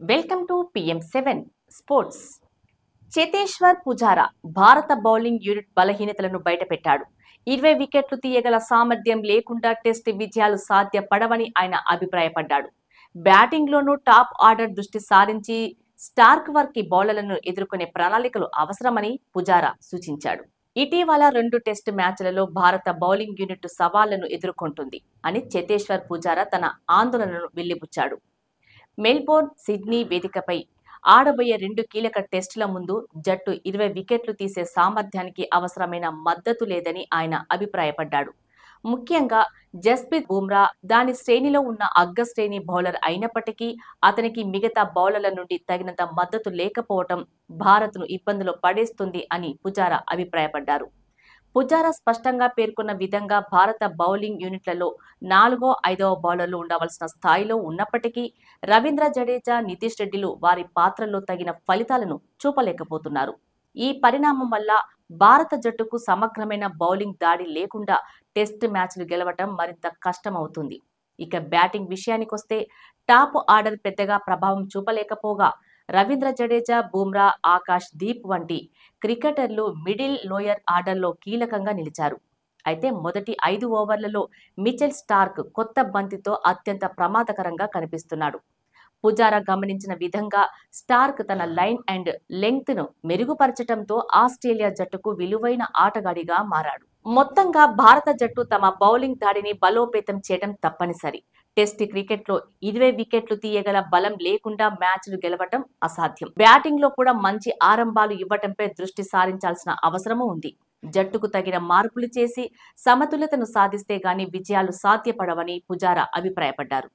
Welcome to PM7 sports. Cheteshwar Pujara భారత bowling unit బలహీనతలను బయటపెట్టాడు. 20 వికెట్లు తీయగల సామర్థ్యం లేకుండా టెస్ట్ విజయాలు సాధ్యపడవని ఆయన అభిప్రాయపడ్డాడు. బ్యాటింగ్లోనూ టాప్ ఆర్డర్ దృష్టి సారించి స్టార్క్ వర్క్ బౌలర్లను ఎదుర్కొనే ప్రణాళికలు అవసరమని పుజారా సూచించాడు. ఇటీవల 2 టెస్ట్ మ్యాచ్లలో భారత బౌలింగ్ యూనిట్ సవాళ్లను ఎదుర్కొంటుంది అని చేతేశ్వర్ పుజారా తన ఆందోళనను వెళ్లిబుచ్చాడు. మెల్బోర్న్, సిడ్నీ వేదికపై ఆడబోయే 2 కీలక టెస్టుల ముందు జట్టు 20 వికెట్లు తీసే సామర్థ్యానికి అవసరమైన మద్దతు లేదని ఆయన అభిప్రాయపడ్డాడు. ముఖ్యంగా జస్ప్రీత్ బుమ్రా దాని శ్రేణిలో ఉన్న అగ్రశ్రేణి బౌలర్ అయినప్పటికీ అతనికి మిగతా బౌలర్ల నుండి తగినంత మద్దతు లేకపోవటం భారత్ను ఇబ్బందులు పడేస్తుంది అని పుజారా అభిప్రాయపడ్డారు. పుజారా స్పష్టంగా పేర్కొన్న విధంగా భారత బౌలింగ్ యూనిట్లలో 4వ, 5వ బౌలర్లు ఉండవలసిన స్థాయిలో ఉన్నప్పటికీ రవీంద్ర జడేజా, నితీష్ రెడ్డిలు వారి పాత్రల్లో తగిన ఫలితాలను చూపలేకపోతున్నారు. ఈ పరిణామం వల్ల భారత జట్టుకు సమగ్రమైన బౌలింగ్ దాడి లేకుండా టెస్ట్ మ్యాచ్లు గెలవటం మరింత కష్టమవుతుంది. ఇక బ్యాటింగ్ విషయానికొస్తే టాప్ ఆర్డర్ పెద్దగా ప్రభావం చూపలేకపోగా రవీంద్ర జడేజా, బుమ్రా, ఆకాష్ దీప్ వంటి క్రికెటర్లు మిడిల్ లోయర్ ఆర్డర్లో కీలకంగా నిలిచారు. అయితే మొదటి 5 ఓవర్లలో మిచెల్ స్టార్క్ కొత్త బంతితో అత్యంత ప్రమాదకరంగా కనిపిస్తున్నాడు. పుజారా గమనించిన విధంగా స్టార్క్ తన లైన్ అండ్ లెంగ్త్ ను మెరుగుపరచడంతో ఆస్ట్రేలియా జట్టుకు విలువైన ఆటగాడిగా మారాడు. మొత్తంగా భారత జట్టు తమ బౌలింగ్ దాడిని బలోపేతం చేయడం తప్పనిసరి. టెస్ట్ క్రికెట్లో 20 వికెట్లు తీయగల బలం లేకుండా మ్యాచ్లు గెలవటం అసాధ్యం. బ్యాటింగ్ లో కూడా మంచి ఆరంభాలు ఇవ్వటంపై దృష్టి సారించాల్సిన అవసరమూ ఉంది. జట్టుకు తగిన మార్పులు చేసి సమతుల్యతను సాధిస్తే గాని విజయాలు సాధ్యపడవని పుజారా అభిప్రాయపడ్డారు.